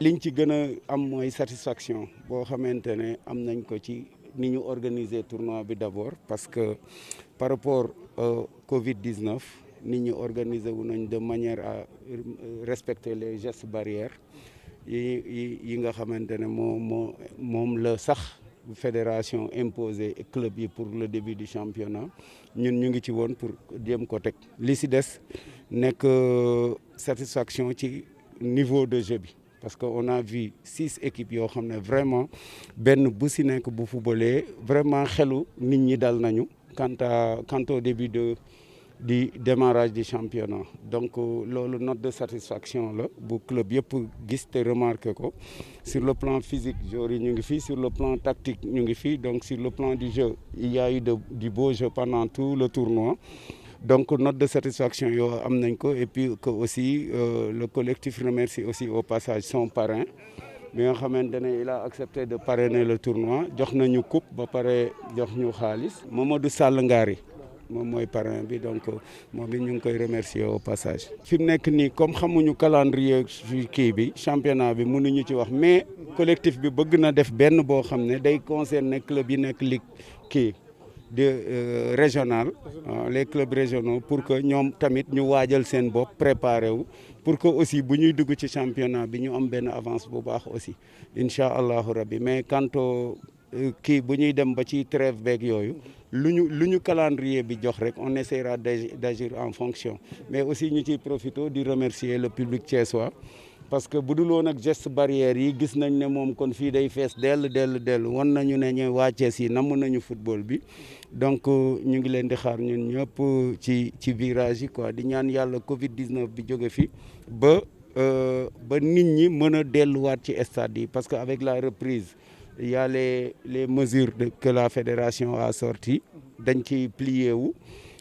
liñ ci gën a am mooy satisfaction boo xamante ne am nañ ko ci ni ñu organiser tournoi bi d'abord parce que par rapport au Covid-19 nit ñi organiser wu nañ de manière à respecter les gestes barrières yi nga xamante ne moom la sax fédération imposé club yi pour le début du championnat ñun ñu ngi ci woon pour jéem ko teg li si des nekk satisfaction ci niveau de jeu bi parce que on a vu 6 équipes yoo xam ne vraiment benn bu si nekk bu footballee vraiment xelu nit ñi dal nañu quant au début du démarrage du championnat donc loolu note de satisfaction la bu club yëpp gis te remarqué ko sur le plan physique joueurs yi ñu ngi fii sur le plan tactique ñu ngi fii donc sur le plan du jeu il y a eu du beau jeu pendant tout le tournoi donc note de satisfaction yoo am nañ ko et puis que aussi le collectif remercie aussi au passage son parrain bi nga xamante ne il a accepté de parrainer le tournoi jox nañu coupe ba pare jox ñu xaalis Mamadou Sall Ngari moom mooy parrain bi donc moom it ñu ngi koy remercier au passage. fi mu nekk nii comme xamuñu calendrier kii bi championnat bi mënuñu ci wax mais collectif bi bëgg na def benn boo xam ne day concerner club yi nekk ligue kii de régional les clubs régionaux pour que ñoom tamit ñu waajal seen bopp préparer wu pour que aussi bu ñuy dugg ci championnat bi ñu am benn avance bu baax aussi incha allahu rabbi mais quant au kii bu ñuy dem ba ci trêve beeg yooyu lu ñu calendrier bi jox rek on essaiera d'agir en fonction mais aussi ñu ciy profité di remercier le public thiessois parce que bu dul woon ak geste barrière yi gis nañ ne moom kon fii day fees dell won nañu ne ñu waa Thiès yi namm nañu football bi donc ñu ngi leen di xaar ñun ñëpp ci virage yi quoi di ñaan yàlla Covid 19 bi jóge fi ba nit ñi mën a delluwaat ci stade yi parce que avec la reprise il y a les mesures que la fédération a sorties dañ ci plié wu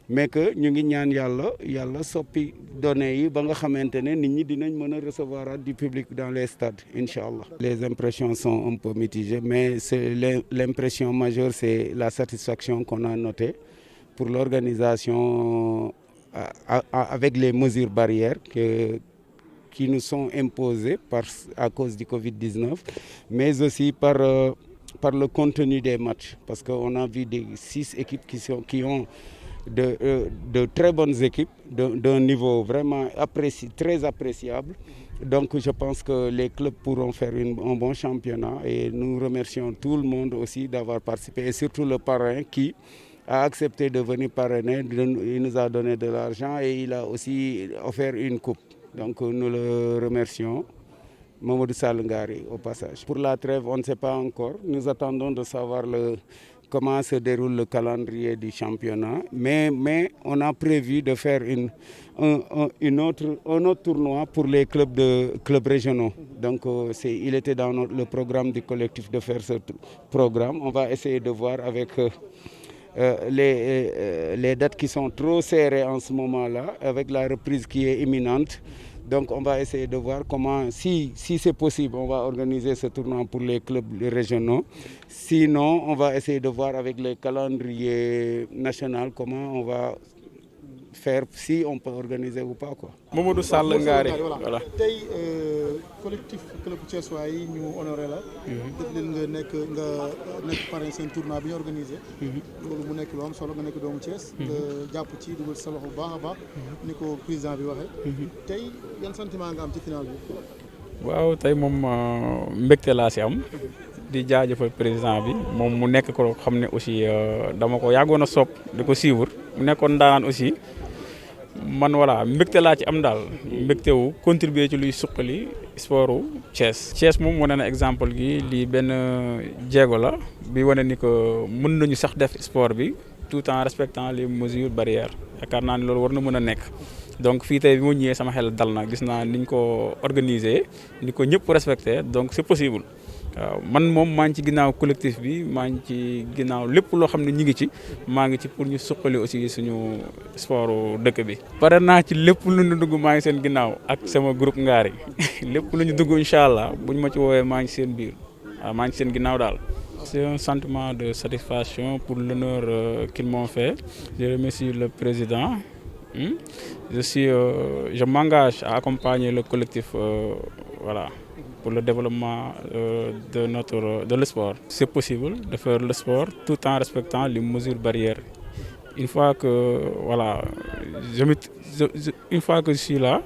mais que ñu ngi ñaan yàlla soppi données yi ba nga xamante ne nit ñi dinañ mën a recevoir du public dans les stades incha allah. Les impressions sont un peu mitigées mais c'est l'impression majeure c'est la satisfaction qu'on a notée pour l'organisation avec les mesures barrières qui nous sont imposées à cause du Covid-19 mais aussi par le contenu des matchs parce qu'on a vu des 6 équipes qui ont de très bonnes équipes d'un niveau vraiment très appréciable donc je pense que les clubs pourront faire un bon championnat et nous remercions tout le monde aussi d'avoir participé et surtout le parrain qui a accepté de venir parrainer, il nous a donné de l'argent et il a aussi offert une coupe donc nous le remercions Mamadou Sall Ngari au passage. Pour la trêve on ne sait pas encore, nous attendons de savoir comment se déroule le calendrier du championnat mais on a prévu de faire un autre tournoi pour les clubs régionaux donc il était dans le programme du collectif de faire ce programme on va essayer de voir avec les dates qui sont trop serrées en ce moment-là avec la reprise qui est imminente donc on va essayer de voir comment si c'est possible on va organiser ce tournoi pour les clubs régionaux sinon on va essayer de voir avec les calendriers nationaux comment on va faire si on peut organiser ou pas quoi. Mamadou Sall Ngari voilà. tey collectif club thiessois yi ñu honoré la. def leen nga nekk parrain seen tournoi bi ñu organisé. loolu mu nekk lu am solo nga nekk doomu Thiès. nga jàpp ci dugal sa loxo bu baax a baax. ni ko président bi waxee. tey yan sentiment nga am ci final bi. waaw tey moom mbégte laa si am. di jaajëfal président bi moom mu nekk ko xam ne aussi dama ko yàggoon a sopp di ko suivre mu nekkoon daanaan aussi man voilà mbégte laa ci am daal mbégte wu contribuer ci luy suqali sportu Thiès. Thiès moom wane na exemple gi lii benn jéego la bi wane ni que mën nañu sax def sport bi tout en respectant les mesures barrières yaakaar naa ne loolu war na mën a nekk. donc fii tey bi ma ñëwee sama xel dal na gis naa niñ ko organiser ni ko ñëpp respecté donc c'est possible. waaw man moom maa ngi ci ginnaaw collectif bi maa ngi ci ginnaaw lépp loo xam ne ñi ngi ci maa ngi ci pour ñu suqali aussi suñu sportu dëkk bi. pare naa ci lépp lu ñu dugg maa ngi seen ginnaaw ak sama groupe Ngari lépp lu ñu dugg incha allah buñ ma ci woowee maa ngi seen biir waaw maa ngi seen ginnaaw daal. C'est un sentiment de satisfaction pour l'honneur qu'ils m'ont fait. Je remercie le président. Je m'engage à accompagner le collectif voilà. pour le développement de le sport. C'est possible de faire le sport tout en respectant les mesures barrières. Une fois que voilà, une fois que je suis là,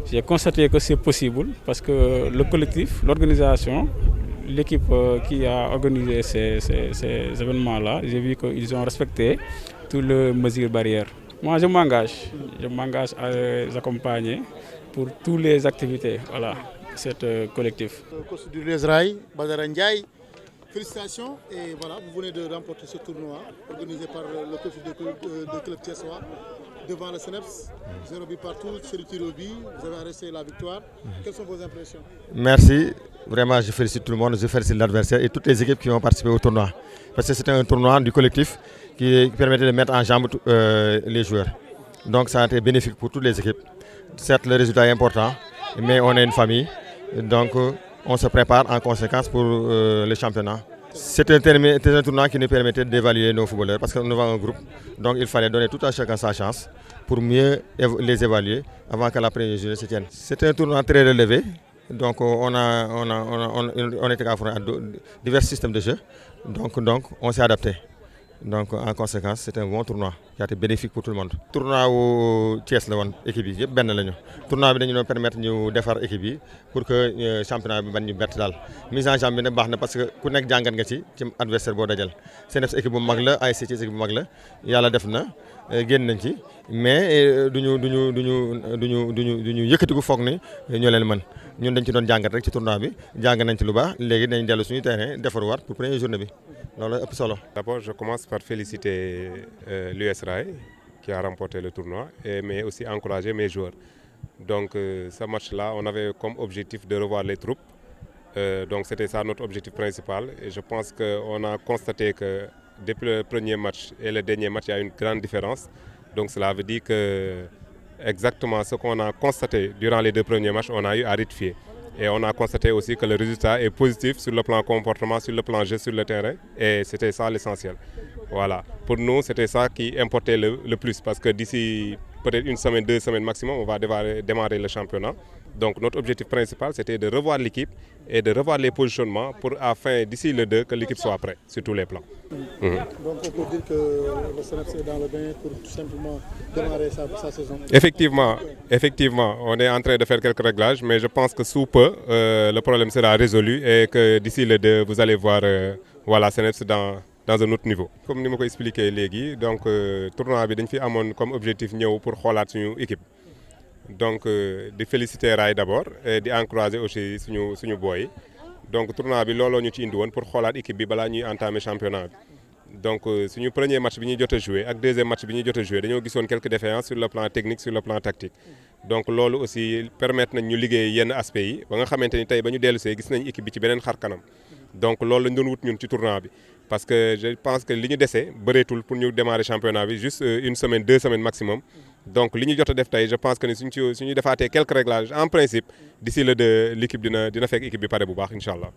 j'ai constaté que c'est possible parce que le collectif, l'organisation, l'équipe qui a organisé ces événements-là, j'ai vu qu'ils ont respecté toutes les mesures barrières. Moi, je m'engage à les accompagner pour toutes les activités, voilà, cet collectif. Coach du l'US Rail, Badara Ndiaye, félicitations et voilà, vous venez de remporter ce tournoi organisé par le collectif de club thiessois devant le CNEPS. 0 but partout, série tir au but, vous avez arrêté la victoire. Quelles sont vos impressions? Merci, vraiment je félicite tout le monde, je félicite l'adversaire et toutes les équipes qui ont participé au tournoi. Parce que c'était un tournoi du collectif qui permettait de mettre en jambe les joueurs. Donc ça a été bénéfique pour toutes les équipes. Certes, le résultat est important, mais on est une famille, donc on se prépare en conséquence pour le championnat. C'était un tournoi qui nous permettait d'évaluer nos footballeurs parce que nous avons un groupe, donc il fallait donner tout à chacun sa chance pour mieux les évaluer avant que la première journée se tienne. C'était un tournoi très relevé, donc on était confronté à divers systèmes de jeu, donc on s'est adapté. Donc en conséquence c'est un bon tournoi qui a été bénéfique pour tout le monde. Tournoi wu Thiès la woon équipe yi yëpp benn lañu tournoi bi dañu doon permettre ñu defar équipe yi pour que championnat bi bañ ñu bett daal mise en jambe bi nag baax na parce que ku nekk jàngat nga ci adversaire boo dajal CNEPS équipe bu mag la ASC Thiès équipe bu mag la yàlla def na génn nañ ci mais duñu yëkkatiku foog ni ñoo leen mën ñun dañ ci doon jàngat rek ci tournoi bi jàng nañ ci lu baax léegi dañ dellu suñu terrain defarwaat pour première journée bi loolu ëpp solo. D'abord, je commence par féliciter l'US Rail qui a remporté le tournoi, mais aussi encourager mes joueurs. Donc ce match-là, on avait comme objectif de revoir les troupes. Donc c'était ça notre objectif principal. Et je pense qu'on a constaté que depuis le premier match et le dernier match, il y a une grande différence. Donc cela veut dire que exactement ce qu'on a constaté durant les 2 premiers matchs, on a eu à rectifier. Et on a constaté aussi que le résultat est positif sur le plan comportement, sur le plan jeu sur le terrain. Et c'était ça l'essentiel. Voilà. Pour nous, c'était ça qui importait le plus. Parce que d'ici peut-être 1 semaine, 2 semaines maximum, on va démarrer le championnat. Donc notre objectif principal, c'était de revoir l'équipe et de revoir les positionnements pour afin d'ici le 2 que l'équipe soit prête sur tous les plans. Donc on peut dire que le CNEPS est dans le bain pour tout simplement démarrer sa saison. Effectivement, on est en train de faire quelques réglages, mais je pense que sous peu, le problème sera résolu et que d'ici le 2, vous allez voir voilà, CNEPS dans un autre niveau. Comme je l'ai expliqué léegi, donc tournoi bi dañ fi amone comme objectif ñëw pour xoolaat suñu équipe. Donc de féliciter Rail d'abord et d'encourager aussi suñu boy. Donc tournoi bi looloo ñu ci indi woon pour xoolaat équipe bi balaa ñuy entamer championnat bi. Donc suñu premier match bi ñuy jot a joué ak deuxième match bi ñuy jot a joué dañoo gisoon quelques défaillances sur le plan technique sur le plan tactique. Donc loolu aussi permettre nañ ñu liggéey yenn aspects yi ba nga xamante ni tey ba ñu dellusee gis nañ équipe bi ci beneen xar kanam. Donc loolu lañ doon wut ñun ci tournoi bi parce que je pense que li ñu dese bëreetul pour ñu démarrer championnat bi juste 1 semaine 2 semaines maximum. Donc li ñu jot a def tey je pense que ni suñu defaatee quelques réglages en principe d'ici le 2 l'équipe dina fekk équipe bi pare bu baax incha allah.